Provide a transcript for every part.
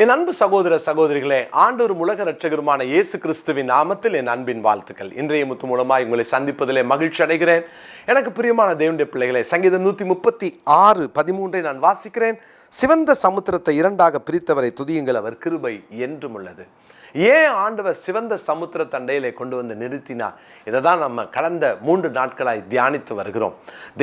என் அன்பு சகோதர சகோதரிகளே, ஆண்டவரும் உலக இரட்சகருமான இயேசு கிறிஸ்துவின் நாமத்தில் என் அன்பின் வாழ்த்துக்கள். இன்றைய முத்து மூலமாய் உங்களை சந்திப்பதிலே மகிழ்ச்சி அடைகிறேன். எனக்கு பிரியமான தேவனுடைய பிள்ளைகளே, சங்கீதம் 136:13 நான் வாசிக்கிறேன். சிவந்த சமுத்திரத்தை இரண்டாக பிரித்தவரை துதியுங்கள், அவர் கிருபை என்றும் உள்ளது. ஏன் ஆண்டவர் சிவந்த சமுத்திர தண்டையிலே கொண்டு வந்து நிறுத்தினார்? இதை தான் நம்ம கடந்த 3 நாட்களாய் தியானித்து வருகிறோம்.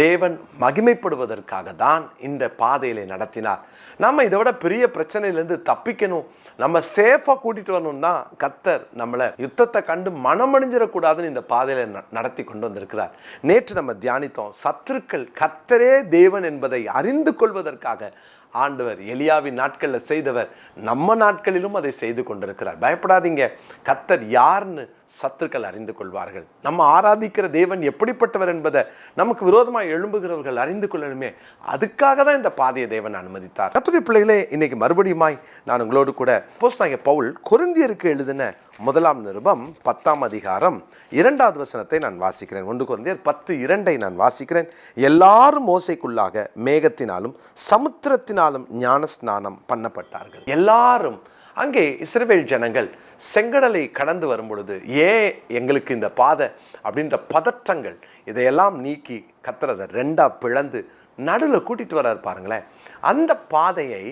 தேவன் மகிமைப்படுவதற்காக தான் இந்த பாதையிலே நடத்தினார். நம்ம இதை விட பெரிய பிரச்சனையிலேருந்து தப்பிக்கணும், நம்ம சேஃபாக கூட்டிகிட்டு வரணும் தான் கர்த்தர் நம்மளை யுத்தத்தை கண்டு மனமணிஞ்சிடக்கூடாதுன்னு இந்த பாதையில் நடத்தி கொண்டு வந்திருக்கிறார். நேற்று நம்ம தியானித்தோம், சத்துருக்கள் கர்த்தரே தேவன் என்பதை அறிந்து கொள்வதற்காக ஆண்டவர் எலியாவின் நாட்களில் செய்தவர் நம்ம நாட்களிலும் அதை செய்து கொண்டிருக்கிறார். பயப்படாதீங்க, கர்த்தர் யாருன்னு சத்துருக்கள் அறிந்து கொள்வார்கள். நம்ம ஆராதிக்கிற தேவன் எப்படிப்பட்டவர் என்பதை நமக்கு விரோதமாக எழும்புகிறவர்கள் அறிந்து கொள்ளணுமே, அதுக்காக தான் இந்த பாதையை தேவன் அனுமதித்தார். கர்த்தருடைய பிள்ளைகளே, இன்னைக்கு மறுபடியுமாய் நான் உங்களோடு கூட அப்போஸ்தலனாகிய பவுல் கொரிந்தியருக்கு எழுதின 1 நிருபம் 10 வசனத்தை நான் வாசிக்கிறேன். 1 கொரிந்தியர் 10:2 நான் வாசிக்கிறேன். எல்லாரும் மோசைக்குள்ளாக மேகத்தினாலும் சமுத்திரத்தினாலும் ஞானஸ்நானம் பண்ணப்பட்டார்கள். எல்லாரும் அங்கே இஸ்ரவேல் ஜனங்கள் செங்கடலை கடந்து வரும் பொழுது ஏன் எங்களுக்கு இந்த பாதை அப்படின்ற பதற்றங்கள் இதையெல்லாம் நீக்கி கர்த்தர் 2 பிளந்து நடுவில் கூட்டிட்டு வர்றாரு பாருங்களேன். அந்த பாதையை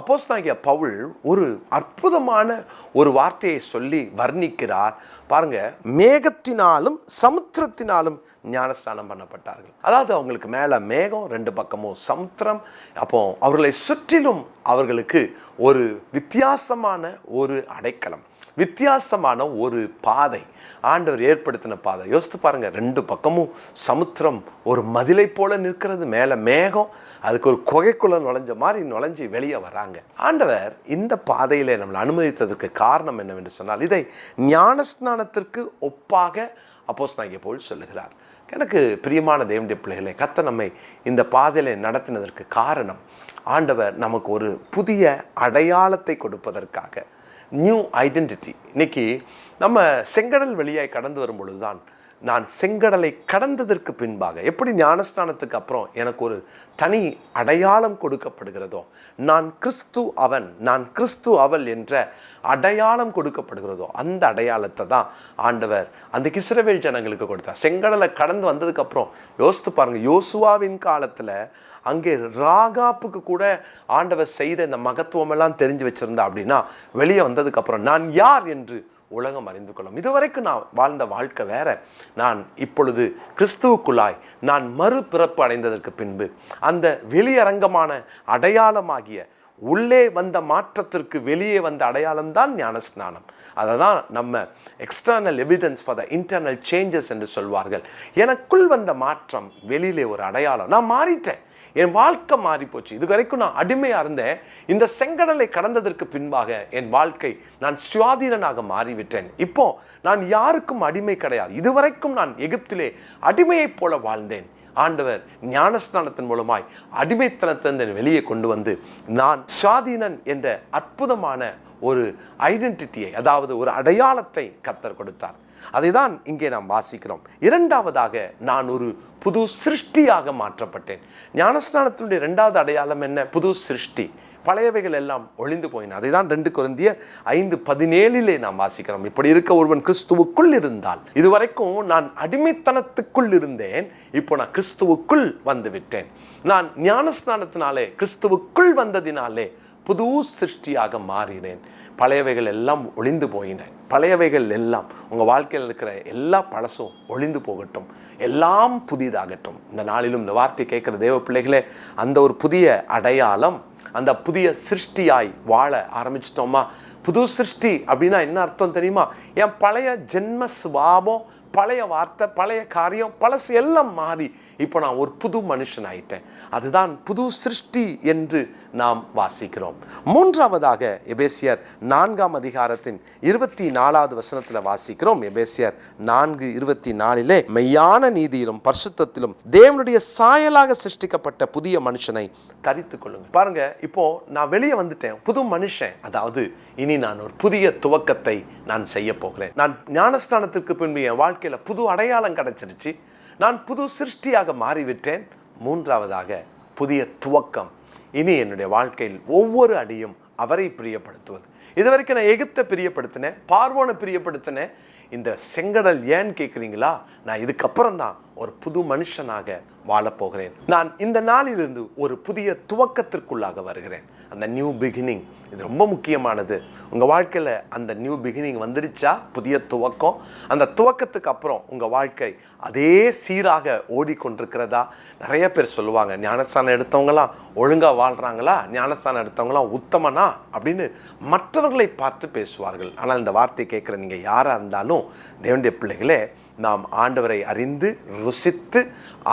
அப்போஸ்தலனாகிய பவுல் ஒரு அற்புதமான ஒரு வார்த்தையை சொல்லி வர்ணிக்கிறார் பாருங்க. மேகத்தினாலும் சமுத்திரத்தினாலும் ஞானஸ்நானம் பண்ணப்பட்டார்கள். அதாவது அவங்களுக்கு மேலே மேகம், 2 பக்கமும் சமுத்திரம். அப்போ அவர்களை சுற்றிலும் அவர்களுக்கு ஒரு வித்தியாசமான ஒரு அடைக்கலம், வித்தியாசமான ஒரு பாதை ஆண்டவர் ஏற்படுத்தின பாதை. யோசித்து பாருங்க, 2 பக்கமும் சமுத்திரம் ஒரு மதிலை போல நிற்கிறது, மேலே மேகம், அதுக்கு ஒரு குகைக்குள்ள நுழைஞ்ச மாதிரி நுழைஞ்சி வெளியே வராங்க. ஆண்டவர் இந்த பாதையிலே நம்மளை அனுமதித்ததற்கு காரணம் என்னவென்று சொன்னால், இதை ஞானஸ்நானத்திற்கு ஒப்பாக அப்போஸ்தலனாகிய பவுல் சொல்லுகிறார். எனக்கு பிரியமான தேவனுடைய பிள்ளைகளே, கர்த்தர் நம்மை இந்த பாதையிலே நடத்தினதற்கு காரணம், ஆண்டவர் நமக்கு ஒரு புதிய அடையாளத்தை கொடுப்பதற்காக, நியூ ஐடென்டிட்டி. இன்னைக்கு நம்ம செங்கடல் வழியாய் கடந்து வரும் பொழுதுதான், நான் செங்கடலை கடந்ததற்கு பின்பாக எப்படி ஞானஸ்நானத்துக்கு அப்புறம் எனக்கு ஒரு தனி அடையாளம் கொடுக்கப்படுகிறதோ, நான் கிறிஸ்து அவன், நான் கிறிஸ்து அவள் என்ற அடையாளம் கொடுக்கப்படுகிறதோ, அந்த அடையாளத்தை தான் ஆண்டவர் அந்த இஸ்ரவேல் ஜனங்களுக்கு கொடுத்தார். செங்கடலை கடந்து வந்ததுக்கப்புறம் யோசித்து பாருங்க, யோசுவாவின் காலத்தில் அங்கே ராகாப்புக்கு கூட ஆண்டவர் செய்த இந்த மகத்துவமெல்லாம் தெரிஞ்சு வச்சிருந்தா அப்படின்னா, வெளியே வந்ததுக்கப்புறம் நான் யார் என்று உலகம் அறிந்து கொள்ளும். இதுவரைக்கும் நான் வாழ்ந்த வாழ்க்கை வேற, நான் இப்பொழுது கிறிஸ்துவுக்குள்ளாய் நான் மறுபிறப்பு அடைந்ததற்கு பின்பு அந்த வெளியரங்கமான அடையாளமாகிய உள்ளே வந்த மாற்றத்திற்கு வெளியே வந்த அடையாளம் தான் ஞானஸ்நானம். அதை தான் நம்ம external evidence for the internal changes என்று சொல்வார்கள். எனக்குள் வந்த மாற்றம் வெளியிலே ஒரு அடையாளம். நான் மாறிட்டேன், என் வாழ்க்கை மாறி போச்சு. இது வரைக்கும் நான் அடிமையாக இருந்தேன், இந்த செங்கடலை கடந்ததற்கு பின்பாக என் வாழ்க்கை, நான் சுயாதீனனாக மாறிவிட்டேன். இப்போ நான் யாருக்கும் அடிமை கிடையாது. இதுவரைக்கும் நான் எகிப்திலே அடிமையைப் போல வாழ்ந்தேன். ஆண்டவர் ஞானஸ்நானத்தின் மூலமாய் அடிமைத்தனத்தை வெளியே கொண்டு வந்து நான் சுயாதீனன் என்ற அற்புதமான ஒரு ஐடென்டிட்டியை, அதாவது ஒரு அடையாளத்தை கர்த்தர் கொடுத்தார். அதை தான் இங்கே நாம் வாசிக்கிறோம். 2வதாக, நான் ஒரு புது சிருஷ்டியாக மாற்றப்பட்டேன். ஞானஸ்நானத்தினுடைய 2வது அடையாளம் என்ன? புது சிருஷ்டி. பழையவைகள் எல்லாம் ஒளிந்து போயின. அதை தான் 2 கொரிந்தியர் 5:17 நாம் வாசிக்கிறோம். இப்படி இருக்க ஒருவன் கிறிஸ்துவுக்குள் இருந்தால், இதுவரைக்கும் நான் அடிமைத்தனத்துக்குள் இருந்தேன், இப்போ நான் கிறிஸ்துவுக்குள் வந்து விட்டேன். நான் ஞானஸ்நானத்தினாலே, கிறிஸ்துவுக்குள் வந்ததினாலே புது சிருஷ்டியாக மாறினேன். பழையவைகள் எல்லாம் ஒளிந்து போயின. பழையவைகள் எல்லாம், உங்கள் வாழ்க்கையில் இருக்கிற எல்லா பழசும் ஒளிந்து போகட்டும், எல்லாம் புதிதாகட்டும். இந்த நாளிலும் இந்த வார்த்தை கேட்குற தேவ பிள்ளைகளே, அந்த ஒரு புதிய அடையாளம், அந்த புதிய சிருஷ்டியாய் வாழ ஆரம்பிச்சிட்டோமா? புது சிருஷ்டி அப்படின்னா என்ன அர்த்தம் தெரியுமா? என் பழைய ஜென்ம சுபாவம், பழைய வார்த்தை, பழைய காரியம், பழசு எல்லாம் மாறி இப்போ நான் ஒரு புது மனுஷன் ஆயிட்டேன். அதுதான் புது சிருஷ்டி என்று நாம் வாசிக்கிறோம். 3வதாக எபேசியர் 4:24 வசனத்தில் வாசிக்கிறோம். எபேசியர் 4:24 மெய்யான நீதியிலும் பரிசுத்தத்திலும் தேவனுடைய சாயலாக சிருஷ்டிக்கப்பட்ட புதிய மனுஷனை தரித்து கொள்ளுங்க. பாருங்க, இப்போ நான் வெளியே வந்துட்டேன், புது மனுஷன். அதாவது இனி நான் ஒரு புதிய துவக்கத்தை நான் செய்ய போகிறேன். நான் ஞானஸ்நானத்திற்கு பின்பு என் வாழ்க்கையில புது அடையாளம் கிடைச்சிருச்சு, நான் புது சிருஷ்டியாக மாறிவிட்டேன். 3வதாக புதிய துவக்கம். இனி என்னுடைய வாழ்க்கையில் ஒவ்வொரு அடியும் அவரை பிரியப்படுத்துவது. இது வரைக்கும் நான் எகிப்தை பிரியப்படுத்தினேன், பார்வோனை பிரியப்படுத்தினேன். இந்த செங்கடல் ஏன்னு கேட்குறீங்களா? நான் இதுக்கப்புறம் தான் ஒரு புது மனுஷனாக வாழப்போகிறேன். நான் இந்த நாளிலிருந்து ஒரு புதிய துவக்கத்திற்குள்ளாக வருகிறேன். அந்த நியூ பிகினிங் இது ரொம்ப முக்கியமானது. உங்கள் வாழ்க்கையில் அந்த நியூ பிகினிங் வந்துடுச்சா, புதிய துவக்கம், அந்த துவக்கத்துக்கு அப்புறம் உங்கள் வாழ்க்கை அதே சீராக ஓடிக்கொண்டிருக்கிறதா? நிறைய பேர் சொல்லுவாங்க, ஞானஸ்தானம் எடுத்தவங்களாம் ஒழுங்காக வாழ்கிறாங்களா, ஞானஸ்தானம் எடுத்தவங்களாம் உத்தமனா அப்படின்னு மற்றவர்களை பார்த்து பேசுவார்கள். ஆனால் இந்த வார்த்தை கேட்குற நீங்கள் யாராக இருந்தாலும் தேவனுடைய பிள்ளைகளே, நாம் ஆண்டவரை அறிந்து ருசித்து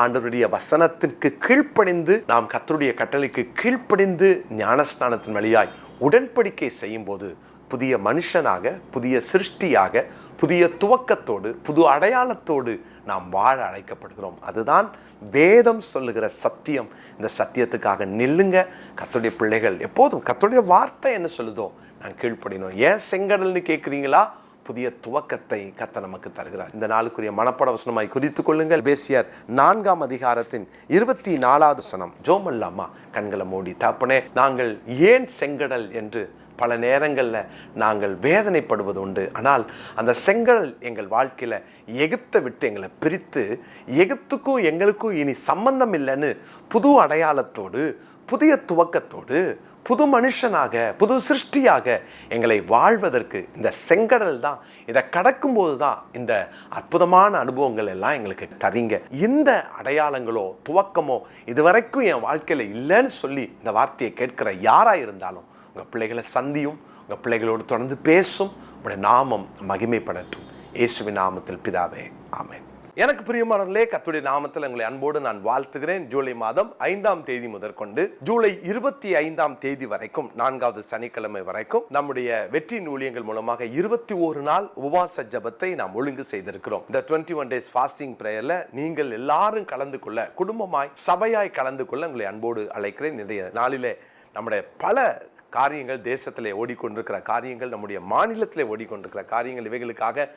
ஆண்டவருடைய வசனத்திற்கு கீழ்ப்படிந்து நாம் கர்த்தருடைய கட்டளைக்கு கீழ்ப்படிந்து ஞானஸ்நானத்தின் வழியாய் உடன்படிக்கை செய்யும் போது புதிய மனுஷனாக, புதிய சிருஷ்டியாக, புதிய துவக்கத்தோடு, புது அடையாளத்தோடு நாம் வாழ அழைக்கப்படுகிறோம். அதுதான் வேதம் சொல்லுகிற சத்தியம். இந்த சத்தியத்துக்காக நில்லுங்க. கர்த்தருடைய பிள்ளைகள் எப்போதும் கர்த்தருடைய வார்த்தை என்ன சொல்லுதோ நான் கீழ்ப்படினோம். ஏன் செங்கடல்னு கேட்குறீங்களா? புதிய துவக்கத்தை கர்த்தர் நமக்கு தருகிறார். இந்த நாளுக்குரிய மனப்பாட வசனமாய் குறித்துக் கொள்ளுங்கள். எபேசியர் 4ஆம் அதிகாரத்தின் 24வது வசனம். ஜோமல்லாமா கண்களை மூடி. தகப்பனே, நாங்கள் ஏன் செங்கடல் என்று பல நேரங்களில் நாங்கள் வேதனைப்படுவது உண்டு. ஆனால் அந்த செங்கடல் எங்கள் வாழ்க்கையில் எகிப்தை விட்டு எங்களை பிரித்து, எகிப்துக்கும் எங்களுக்கும் இனி சம்பந்தம் இல்லைன்னு புது அடையாளத்தோடு, புதிய துவக்கத்தோடு, புது மனுஷனாக, புது சிருஷ்டியாக எங்களை வாழ்வதற்கு இந்த செங்கடல் தான். இதை கடக்கும்போது தான் இந்த அற்புதமான அனுபவங்கள் எல்லாம் எங்களுக்கு தரீங்க. இந்த அடையாளங்களோ துவக்கமோ இதுவரைக்கும் என் வாழ்க்கையில் இல்லைன்னு சொல்லி இந்த வார்த்தையை கேட்கிற யாராக இருந்தாலும் உங்கள் பிள்ளைகளை சந்தியும், உங்கள் பிள்ளைகளோடு தொடர்ந்து பேசும். உங்களுடைய நாமம் மகிமைப்படட்டும். இயேசுவின் நாமத்தில் பிதாவே, ஆமென். எனக்கு பிரியமானவர்களே, கர்த்தருடைய நாமத்தில் உங்களை அன்போடு நான் வாழ்த்துகிறேன். ஜூலை மாதம் 5ஆம் தேதி முதற்கொண்டு ஜூலை 25ஆம் தேதி வரைக்கும், 4வது சனிக்கிழமை வரைக்கும் நம்முடைய வெற்றியின் ஊழியங்கள் மூலமாக 21 நாள் உபவாச ஜபத்தை நாம் ஒழுங்கு செய்திருக்கிறோம். இந்த 21 days ஃபாஸ்டிங் பிரேயர்ல நீங்கள் எல்லாரும் கலந்து கொள்ள, குடும்பமாய் சபையாய் கலந்து கொள்ள உங்களை அன்போடு அழைக்கிறேன். இன்றைய நாளிலே நம்முடைய பல காரியங்கள், தேசத்திலே ஓடிக்கொண்டிருக்கிற காரியங்கள், நம்முடைய மாநிலத்திலே ஓடிக்கொண்டிருக்கிற காரியங்கள், இவைகளுக்காக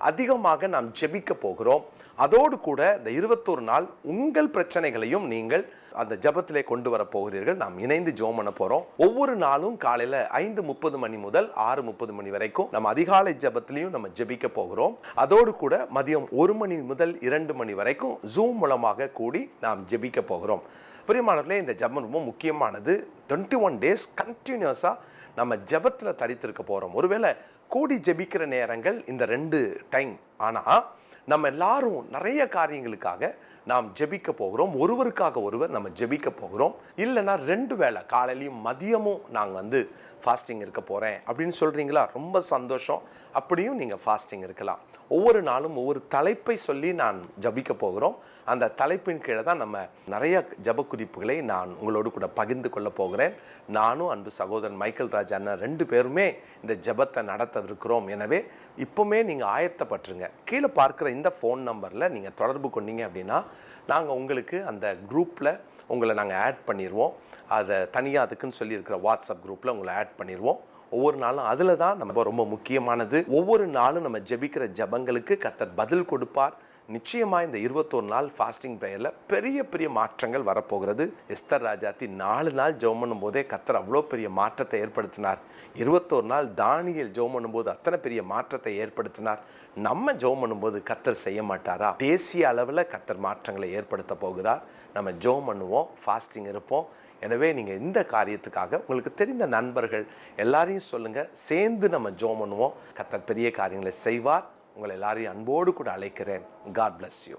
அதிகமாக நாம் ஜெபிக்க போகிறோம். அதோடு கூட இந்த 21 நாள் உங்கள் பிரச்சனைகளையும் நீங்கள் அந்த ஜபத்திலே கொண்டு வர போகிறீர்கள். நாம் இணைந்து ஜெபம் பண்ண போறோம். ஒவ்வொரு நாளும் காலையில 5:30 மணி முதல் 6:30 மணி வரைக்கும் நம்ம அதிகாலை ஜபத்திலையும் நம்ம ஜெபிக்க போகிறோம். அதோடு கூட மதியம் 1 மணி முதல் 2 மணி வரைக்கும் ஜூம் மூலமாக கூடி நாம் ஜெபிக்க போகிறோம். பிரியமானவர்களே, இந்த ஜபம் ரொம்ப முக்கியமானது. 21 days கண்டினியூஸா நம்ம ஜபத்தில் தரித்திருக்க போகிறோம். ஒருவேளை கூடி ஜெபிக்கிற நேரங்கள் இந்த 2 டைம். ஆனால் நம்ம எல்லாரும் நிறைய காரியங்களுக்காக நாம் ஜெபிக்க போகிறோம். ஒருவருக்காக ஒருவர் நம்ம ஜெபிக்க போகிறோம். இல்லைன்னா 2 வேளை காலையிலையும் மதியமும் நாங்கள் ஃபாஸ்டிங் இருக்க போகிறேன் அப்படின்னு சொல்கிறீங்களா? ரொம்ப சந்தோஷம். அப்படியும் நீங்கள் ஃபாஸ்டிங் இருக்கலாம். ஒவ்வொரு நாளும் ஒவ்வொரு தலைப்பை சொல்லி நான் ஜபிக்க போகிறோம். அந்த தலைப்பின் கீழே தான் நம்ம நிறைய ஜப குறிப்புகளை நான் உங்களோடு கூட பகிர்ந்து கொள்ள போகிறேன். நானும் அன்பு சகோதரன் மைக்கேல் ராஜ் அண்ணன் 2 பேருமே இந்த ஜபத்தை நடத்தவிருக்கிறோம். எனவே இப்போவுமே நீங்கள் ஆயத்தப்பட்டுருங்க. கீழே பார்க்குற இந்த ஃபோன் நம்பரில் நீங்கள் தொடர்பு கொண்டீங்க அப்படின்னா நாங்கள் உங்களுக்கு அந்த குரூப்பில் உங்களை நாங்கள் ஆட் பண்ணிடுவோம். அதை தனியாக அதுக்குன்னு சொல்லியிருக்கிற வாட்ஸ்அப் குரூப்பில் உங்களை ஆட் பண்ணிடுவோம். ஒவ்வொரு நாளும் அதில் தான் நம்ம ரொம்ப முக்கியமானது. ஒவ்வொரு நாளும் நம்ம ஜெபிக்கிற ஜபங்களுக்கு கர்த்தர் பதில் கொடுப்பார். நிச்சயமாக இந்த 21 நாள் ஃபாஸ்டிங் ப்ரேயரில் பெரிய பெரிய மாற்றங்கள் வரப்போகிறது. எஸ்தர் ராஜாத்தி 4 நாள் ஜெபம் பண்ணும்போதே கர்த்தர் அவ்வளோ பெரிய மாற்றத்தை ஏற்படுத்தினார். 21 நாள் தானியேல் ஜெபம் பண்ணும்போது அத்தனை பெரிய மாற்றத்தை ஏற்படுத்தினார். நம்ம ஜெபம் பண்ணும்போது கர்த்தர் செய்ய மாட்டாரா? தேசிய அளவில் கர்த்தர் மாற்றங்களை ஏற்படுத்த போகிறார். நம்ம ஜெபம் பண்ணுவோம், ஃபாஸ்டிங் இருப்போம். எனவே நீங்கள் இந்த காரியத்துக்காக உங்களுக்கு தெரிந்த நண்பர்கள் எல்லாரையும் சொல்லுங்கள். சேர்ந்து நம்ம ஜெபம் பண்ணுவோம். கர்த்தர் பெரிய காரியங்களை செய்வார். உங்களை எல்லாரையும் அன்போடு கூட அழைக்கிறேன். God bless you.